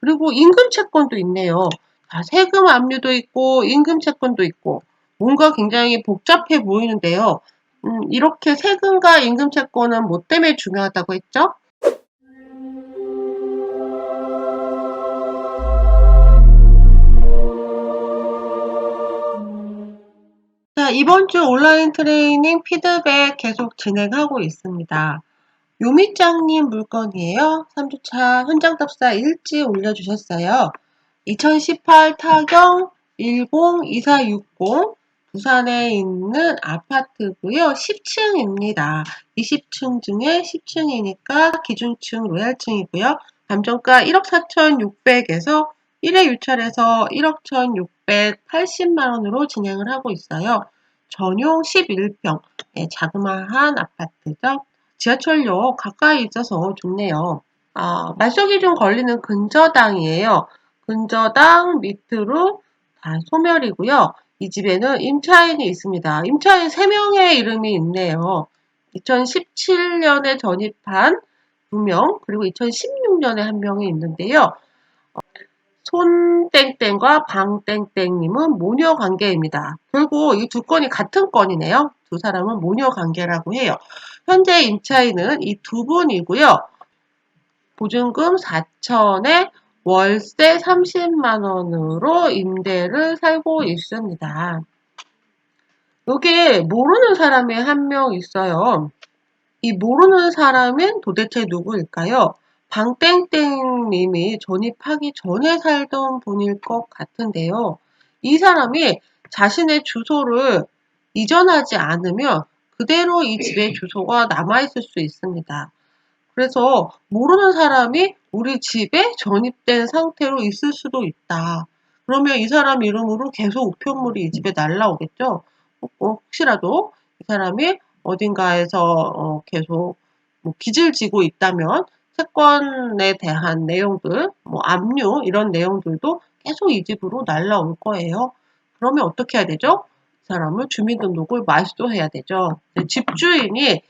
그리고 임금 채권도 있네요. 자, 세금 압류도 있고 임금 채권도 있고 뭔가 굉장히 복잡해 보이는데요. 이렇게 세금과 임금 채권은 뭐 때문에 중요하다고 했죠? 자, 이번 주 온라인 트레이닝 피드백 계속 진행하고 있습니다. 요미짱님 물건이에요. 3주차 현장답사 일지 올려주셨어요. 2018 타경 102460 부산에 있는 아파트고요. 10층입니다. 20층 중에 10층이니까 기준층 로얄층이고요. 감정가 1억 4,600에서 1회 유찰에서 1억 1,680만원으로 진행을 하고 있어요. 전용 11평, 자그마한 아파트죠. 지하철역 가까이 있어서 좋네요. 말소기 준 권리는 근저당이에요. 근저당 밑으로 다 소멸이고요. 이 집에는 임차인이 있습니다. 임차인 3명의 이름이 있네요. 2017년에 전입한 2명, 그리고 2016년에 1명이 있는데요. 손땡땡과 방땡땡님은 모녀 관계입니다. 결국 이 두 건이 같은 건이네요. 두 사람은 모녀 관계라고 해요. 현재 임차인은 이 두 분이고요. 보증금 4천에 월세 30만원으로 임대를 살고 있습니다. 여기에 모르는 사람이 한 명 있어요. 이 모르는 사람은 도대체 누구일까요? 방땡땡님이 전입하기 전에 살던 분일 것 같은데요. 이 사람이 자신의 주소를 이전하지 않으면 그대로 이 집의 주소가 남아있을 수 있습니다. 그래서 모르는 사람이 우리 집에 전입된 상태로 있을 수도 있다. 그러면 이 사람 이름으로 계속 우편물이 이 집에 날라오겠죠? 혹시라도 이 사람이 어딘가에서 계속 뭐 빚을 지고 있다면 채권에 대한 내용들, 뭐 압류 이런 내용들도 계속 이 집으로 날라올 거예요. 그러면 어떻게 해야 되죠? 이 사람을 주민등록을 말소해야 되죠. 집주인이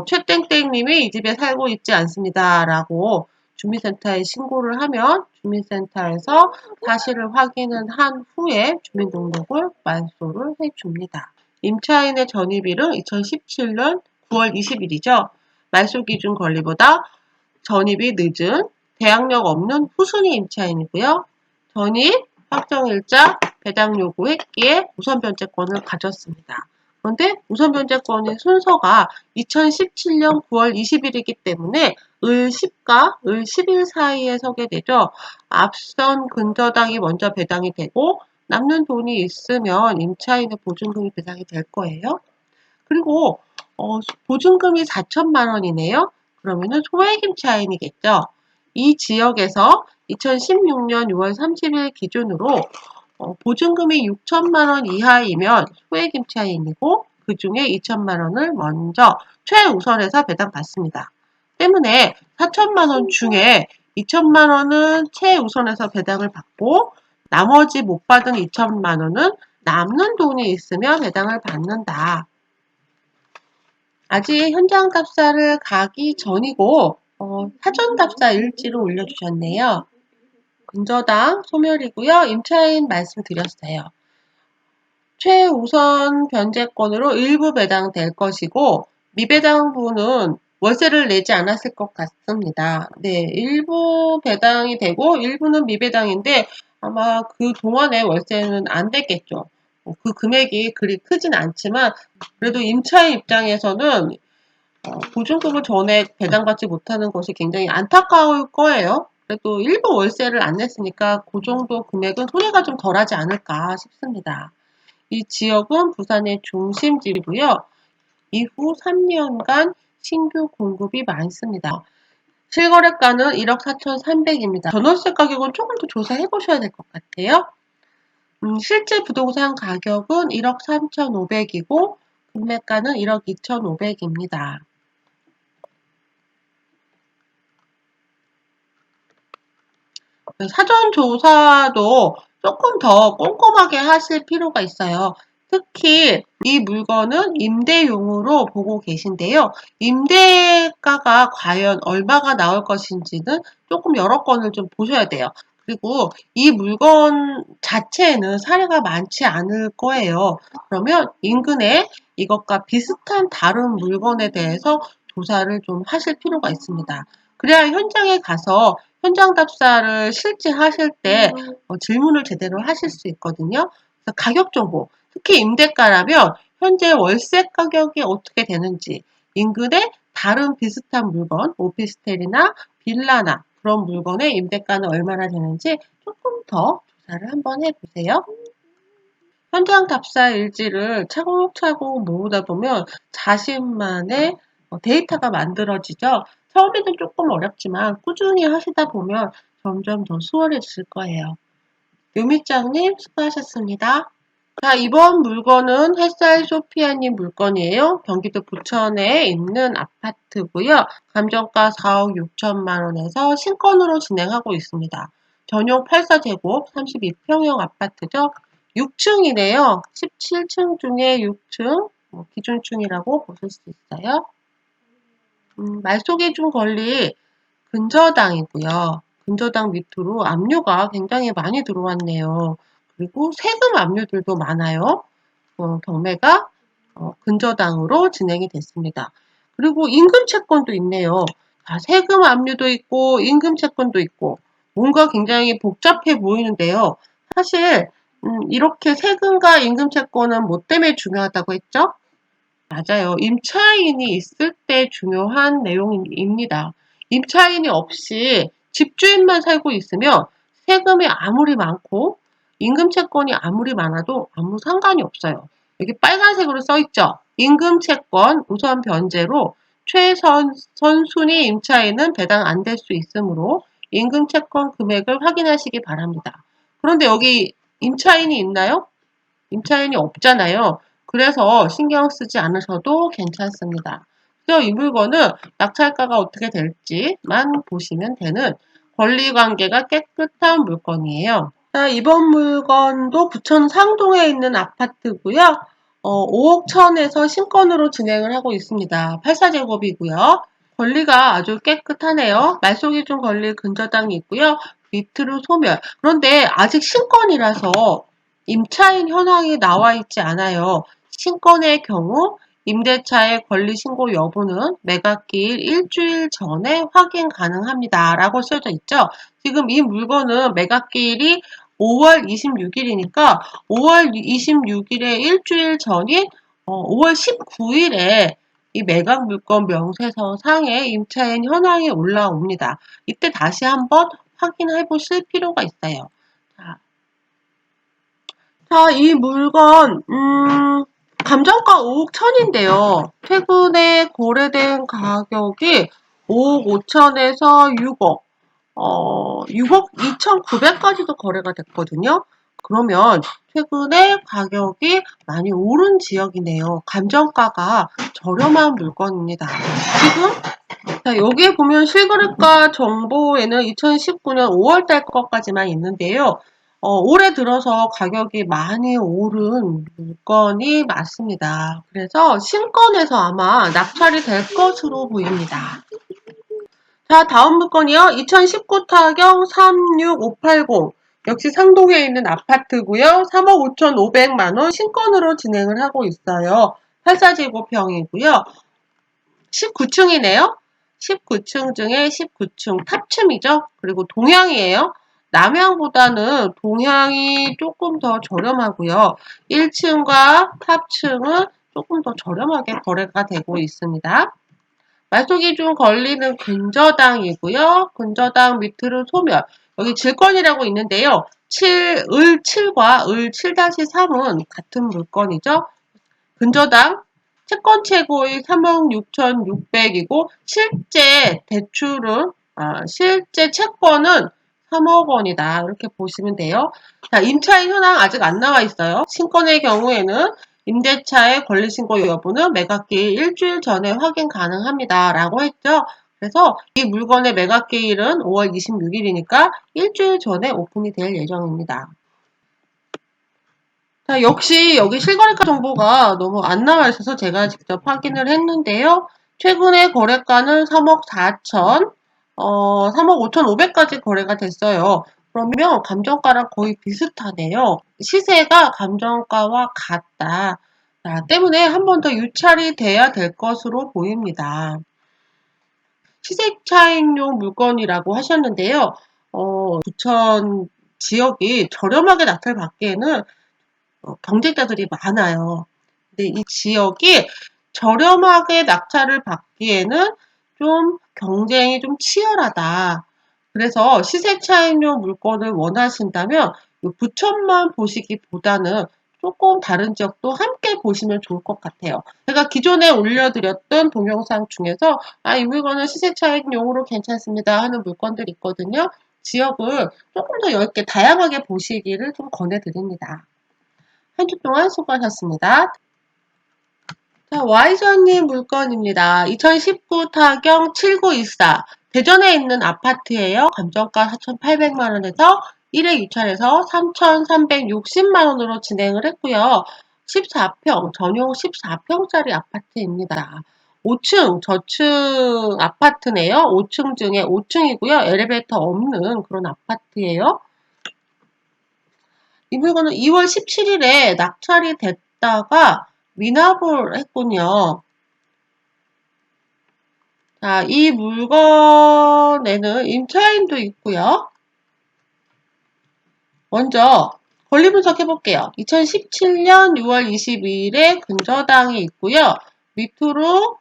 최땡땡님이 이 집에 살고 있지 않습니다라고 주민센터에 신고를 하면 주민센터에서 사실을 확인을 한 후에 주민등록을 말소를 해줍니다. 임차인의 전입일은 2017년 9월 20일이죠. 말소 기준 권리보다 전입이 늦은 대항력 없는 후순위 임차인이고요. 전입, 확정일자, 배당 요구했기에 우선 변제권을 가졌습니다. 그런데 우선 변제권의 순서가 2017년 9월 20일이기 때문에 을 10과 을 10일 사이에 서게 되죠. 앞선 근저당이 먼저 배당이 되고 남는 돈이 있으면 임차인의 보증금이 배당이 될 거예요. 그리고 보증금이 4천만 원이네요. 그러면은 소액 임차인이겠죠. 이 지역에서 2016년 6월 30일 기준으로 보증금이 6천만 원 이하이면 소액 임차인이고 그 중에 2천만 원을 먼저 최우선해서 배당받습니다. 때문에 4천만 원 중에 2천만 원은 최우선해서 배당을 받고 나머지 못 받은 2천만 원은 남는 돈이 있으면 배당을 받는다. 아직 현장 답사를 가기 전이고 사전 답사 일지를 올려주셨네요. 근저당 소멸이고요. 임차인 말씀드렸어요. 최우선 변제권으로 일부 배당될 것이고 미배당분은 월세를 내지 않았을 것 같습니다. 네, 일부 배당이 되고 일부는 미배당인데 아마 그 동안에 월세는 안 됐겠죠. 그 금액이 그리 크진 않지만 그래도 임차인 입장에서는 보증금을 전액 배당받지 못하는 것이 굉장히 안타까울 거예요. 그래도 일부 월세를 안 냈으니까 그 정도 금액은 손해가 좀 덜하지 않을까 싶습니다. 이 지역은 부산의 중심지이고요. 이후 3년간 신규 공급이 많습니다. 실거래가는 1억 4,300입니다. 전월세 가격은 조금 더 조사해 보셔야 될 것 같아요. 실제 부동산 가격은 1억 3,500이고 금매가는 1억 2,500입니다. 사전 조사도 조금 더 꼼꼼하게 하실 필요가 있어요. 특히 이 물건은 임대용으로 보고 계신데요. 임대가가 과연 얼마가 나올 것인지는 조금 여러 건을 좀 보셔야 돼요. 그리고 이 물건 자체에는 사례가 많지 않을 거예요. 그러면 인근에 이것과 비슷한 다른 물건에 대해서 조사를 좀 하실 필요가 있습니다. 그래야 현장에 가서 현장 답사를 실제 하실 때 질문을 제대로 하실 수 있거든요. 그래서 가격 정보, 특히 임대가라면 현재 월세 가격이 어떻게 되는지, 인근에 다른 비슷한 물건, 오피스텔이나 빌라나 그런 물건의 임대가는 얼마나 되는지 조금 더 조사를 한번 해보세요. 현장 답사 일지를 차곡차곡 모으다 보면 자신만의 데이터가 만들어지죠. 처음에는 조금 어렵지만 꾸준히 하시다 보면 점점 더 수월해질 거예요. 유미짱님 수고하셨습니다. 자, 이번 물건은 햇살 소피아님 물건이에요. 경기도 부천에 있는 아파트고요. 감정가 4억 6천만 원에서 신건으로 진행하고 있습니다. 전용 84제곱 32평형 아파트죠. 6층이네요. 17층 중에 6층, 기준층이라고 보실 수 있어요. 말소기준 권리 근저당이고요. 근저당 밑으로 압류가 굉장히 많이 들어왔네요. 그리고 세금 압류들도 많아요. 경매가 근저당으로 진행이 됐습니다. 그리고 임금 채권도 있네요. 자, 세금 압류도 있고 임금 채권도 있고 뭔가 굉장히 복잡해 보이는데요. 사실 이렇게 세금과 임금 채권은 뭐 때문에 중요하다고 했죠? 맞아요. 임차인이 있을 때 중요한 내용입니다. 임차인이 없이 집주인만 살고 있으면 세금이 아무리 많고 임금 채권이 아무리 많아도 아무 상관이 없어요. 여기 빨간색으로 써 있죠. 임금 채권 우선 변제로 최선순위 임차인은 배당 안 될 수 있으므로 임금 채권 금액을 확인하시기 바랍니다. 그런데 여기 임차인이 있나요? 임차인이 없잖아요. 그래서 신경 쓰지 않으셔도 괜찮습니다. 그래서 이 물건은 낙찰가가 어떻게 될지만 보시면 되는 권리관계가 깨끗한 물건이에요. 자, 이번 물건도 부천 상동에 있는 아파트고요. 5억 천에서 신건으로 진행을 하고 있습니다. 84제곱이고요. 권리가 아주 깨끗하네요. 말소기준 권리 근저당이 있고요. 밑으로 소멸. 그런데 아직 신건이라서 임차인 현황이 나와 있지 않아요. 신건의 경우 임대차의 권리 신고 여부는 매각기일 일주일 전에 확인 가능합니다. 라고 써져 있죠. 지금 이 물건은 매각기일이 5월 26일이니까 5월 26일에 일주일 전인 5월 19일에 이 매각 물건 명세서 상에 임차인 현황이 올라옵니다. 이때 다시 한번 확인해 보실 필요가 있어요. 자, 이 물건, 감정가 5억 천인데요. 최근에 거래된 가격이 5억 5천에서 6억, 6억 2,900까지도 거래가 됐거든요. 그러면 최근에 가격이 많이 오른 지역이네요. 감정가가 저렴한 물건입니다. 지금 자, 여기에 보면 실거래가 정보에는 2019년 5월달 것까지만 있는데요. 올해 들어서 가격이 많이 오른 물건이 맞습니다. 그래서 신건에서 아마 낙찰이 될 것으로 보입니다. 자, 다음 물건이요. 2019 타경 36580. 역시 상동에 있는 아파트고요. 3억 5,500만 원 신건으로 진행을 하고 있어요. 84제곱형이고요. 19층이네요. 19층 중에 19층 탑층이죠. 그리고 동향이에요. 남향보다는 동향이 조금 더 저렴하고요. 1층과 탑층은 조금 더 저렴하게 거래가 되고 있습니다. 말소기준 권리는 근저당이고요. 근저당 밑으로 소멸. 여기 질권이라고 있는데요. 을 7과 을 7-3은 같은 물건이죠. 근저당 채권 최고의 3억 6,600이고 실제 대출은 실제 채권은 3억 원이다. 이렇게 보시면 돼요. 자, 임차인 현황 아직 안 나와 있어요. 신건의 경우에는 임대차의 권리신고 여부는 매각기일 일주일 전에 확인 가능합니다. 라고 했죠. 그래서 이 물건의 매각기일은 5월 26일이니까 일주일 전에 오픈이 될 예정입니다. 자, 역시 여기 실거래가 정보가 너무 안 나와 있어서 제가 직접 확인을 했는데요. 최근에 거래가는 3억 4천, 3억 5,500까지 거래가 됐어요. 그러면 감정가랑 거의 비슷하네요. 시세가 감정가와 같다. 자, 때문에 한 번 더 유찰이 돼야 될 것으로 보입니다. 시세 차익용 물건이라고 하셨는데요. 부천 지역이 저렴하게 낙찰 받기에는 경쟁자들이 많아요. 근데 이 지역이 저렴하게 낙찰을 받기에는 좀 경쟁이 좀 치열하다. 그래서 시세 차익용 물건을 원하신다면 부천만 보시기보다는 조금 다른 지역도 함께 보시면 좋을 것 같아요. 제가 기존에 올려드렸던 동영상 중에서 이 물건은 시세 차익용으로 괜찮습니다 하는 물건들이 있거든요. 지역을 조금 더 넓게 다양하게 보시기를 좀 권해드립니다. 한 주 동안 수고하셨습니다. 자, Y전님 물건입니다. 2019 타경 7924. 대전에 있는 아파트예요. 감정가 4,800만원에서 1회 유찰해서 3,360만원으로 진행을 했고요. 14평, 전용 14평짜리 아파트입니다. 5층, 저층 아파트네요. 5층 중에 5층이고요. 엘리베이터 없는 그런 아파트예요. 이 물건은 2월 17일에 낙찰이 됐다가 미납을 했군요. 자, 이 물건에는 임차인도 있고요. 먼저 권리 분석해 볼게요. 2017년 6월 22일에 근저당이 있고요. 밑으로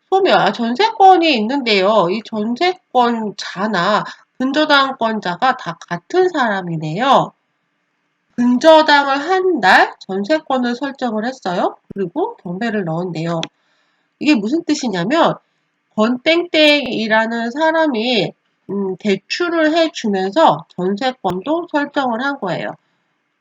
소멸, 전세권이 있는데요. 이 전세권자나 근저당권자가 다 같은 사람이네요. 근저당을 한 달 전세권을 설정을 했어요. 그리고 경매를 넣었네요. 이게 무슨 뜻이냐면 권땡땡이라는 사람이 대출을 해주면서 전세권도 설정을 한 거예요.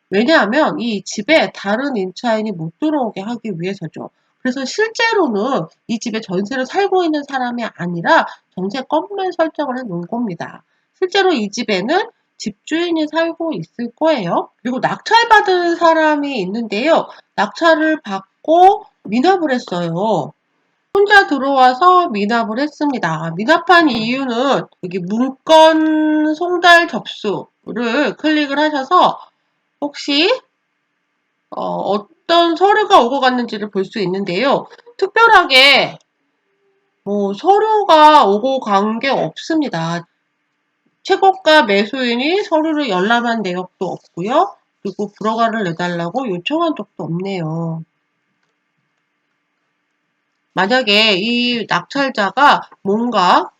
왜냐하면 이 집에 다른 임차인이 못 들어오게 하기 위해서죠. 그래서 실제로는 이 집에 전세를 살고 있는 사람이 아니라 전세권만 설정을 해 놓은 겁니다. 실제로 이 집에는 집주인이 살고 있을 거예요. 그리고 낙찰받은 사람이 있는데요. 낙찰을 받고 미납을 했어요. 혼자 들어와서 미납을 했습니다. 미납한 이유는 여기 문건 송달 접수를 클릭을 하셔서 혹시 어떤 서류가 오고 갔는지를 볼 수 있는데요. 특별하게 뭐 서류가 오고 간 게 없습니다. 최고가 매수인이 서류를 열람한 내역도 없고요. 그리고 불허가를 내달라고 요청한 적도 없네요. 만약에 이 낙찰자가 뭔가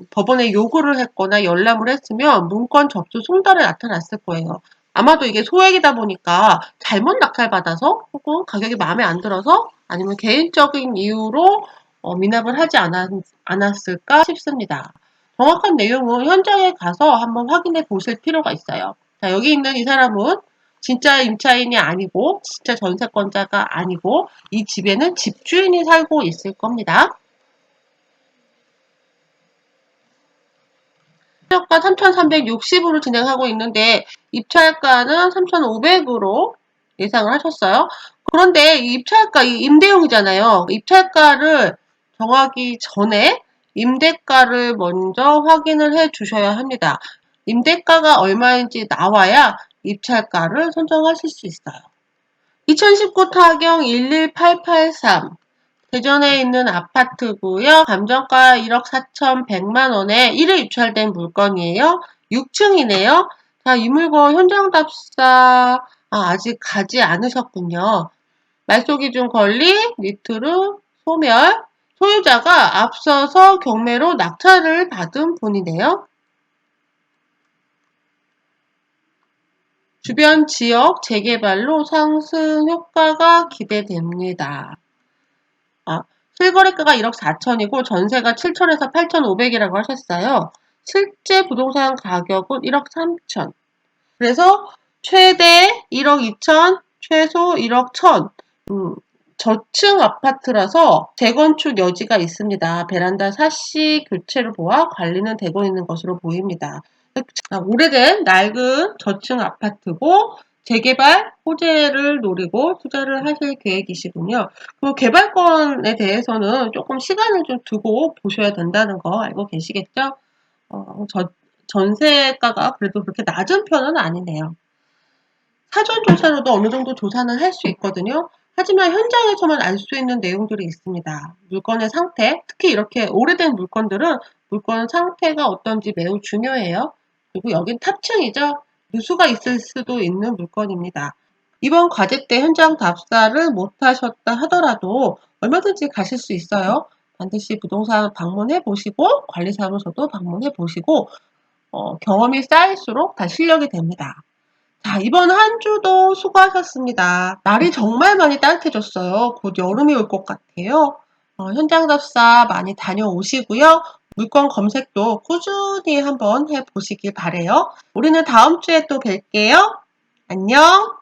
법원에 요구를 했거나 열람을 했으면 문건 접수 송달에 나타났을 거예요. 아마도 이게 소액이다 보니까 잘못 낙찰받아서 혹은 가격이 마음에 안 들어서 아니면 개인적인 이유로 미납을 하지 않았을까 싶습니다. 정확한 내용은 현장에 가서 한번 확인해 보실 필요가 있어요. 자, 여기 있는 이 사람은 진짜 임차인이 아니고 진짜 전세권자가 아니고 이 집에는 집주인이 살고 있을 겁니다. 입찰가 3,360으로 진행하고 있는데 입찰가는 3,500으로 예상을 하셨어요. 그런데 이 입찰가, 이 임대용이잖아요. 입찰가를 정하기 전에 임대가를 먼저 확인을 해 주셔야 합니다. 임대가가 얼마인지 나와야 입찰가를 선정하실 수 있어요. 2019 타경 11883 대전에 있는 아파트고요. 감정가 1억 4,100만원에 1회 입찰된 물건이에요. 6층이네요. 자, 이 물건 현장 답사 아직 가지 않으셨군요. 말소기준 권리, 밑으로 소멸, 소유자가 앞서서 경매로 낙찰을 받은 분이네요. 주변 지역 재개발로 상승 효과가 기대됩니다. 실거래가가 1억 4천이고 전세가 7천에서 8,500이라고 하셨어요. 실제 부동산 가격은 1억 3천. 그래서 최대 1억 2천, 최소 1억 1천. 저층 아파트라서 재건축 여지가 있습니다. 베란다 사시 교체를 보아 관리는 되고 있는 것으로 보입니다. 오래된 낡은 저층 아파트고 재개발, 호재를 노리고 투자를 하실 계획이시군요. 그 개발권에 대해서는 조금 시간을 좀 두고 보셔야 된다는 거 알고 계시겠죠? 전세가가 그래도 그렇게 낮은 편은 아니네요. 사전 조사로도 어느 정도 조사는 할 수 있거든요. 하지만 현장에서만 알 수 있는 내용들이 있습니다. 물건의 상태, 특히 이렇게 오래된 물건들은 물건 상태가 어떤지 매우 중요해요. 그리고 여긴 탑층이죠. 누수가 있을 수도 있는 물건입니다. 이번 과제 때 현장 답사를 못 하셨다 하더라도 얼마든지 가실 수 있어요. 반드시 부동산 방문해 보시고 관리사무소도 방문해 보시고 경험이 쌓일수록 다 실력이 됩니다. 자, 이번 한 주도 수고하셨습니다. 날이 정말 많이 따뜻해졌어요. 곧 여름이 올 것 같아요. 현장 답사 많이 다녀오시고요. 물건 검색도 꾸준히 한번 해보시길 바래요. 우리는 다음 주에 또 뵐게요. 안녕.